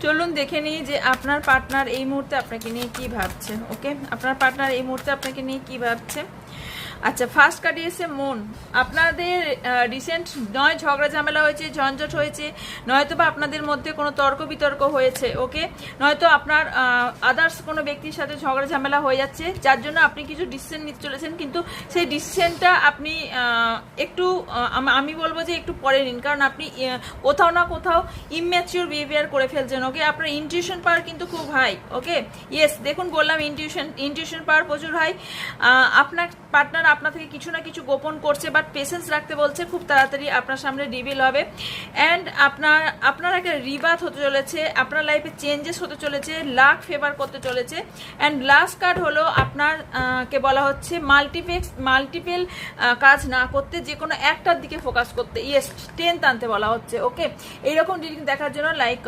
চলুন দেখে নিই যে আপনার পার্টনার এই মুহূর্তে আপনাকে নিয়ে কি ভাবছে। ওকে, আপনার পার্টনার এই মুহূর্তে আপনাকে নিয়ে কি ভাবছে। আচ্ছা, ফার্স্ট কার্ড এসে মন। আপনাদের রিসেন্ট নয় ঝগড়া ঝামেলা হয়েছে, ঝঞ্ঝট হয়েছে, নয়তো বা আপনাদের মধ্যে কোনো তর্ক বিতর্ক হয়েছে। ওকে, নয়তো আপনার আদার্স কোনো ব্যক্তির সাথে ঝগড়া ঝামেলা হয়ে যাচ্ছে, যার জন্য আপনি কিছু ডিসিশন নিতে চলেছেন, কিন্তু সেই ডিসিশনটা আপনি একটু আমি বলবো যে একটু পরে নিন, কারণ আপনি কোথাও না কোথাও ইম্যাচিওর বিহেভিয়ার করে ফেলছেন। ওকে, আপনার ইনটিউশন পাওয়ার কিন্তু খুব হাই। ওকে, ইয়েস, দেখুন বললাম ইনটিউশন পাওয়ার প্রচুর হাই। আপনার পার্টনার আপনার থেকে কিছু না কিছু গোপন করছে, বাট পেশেন্স রাখতে বলছে, খুব তাড়াতাড়ি আপনার সামনে রিভিল হবে। অ্যান্ড আপনার একটা রিবাথ হতে চলেছে, আপনার লাইফে চেঞ্জেস হতে চলেছে, লাক ফেভার করতে চলেছে। অ্যান্ড লাস্ট কার্ড হলো আপনার কে বলা হচ্ছে মাল্টিপল কাজ না করতে, যে কোনো একটার দিকে ফোকাস করতে। ইয়েস, 10 আনতে বলা হচ্ছে। ওকে, এইরকম রিডিং দেখার জন্য লাইক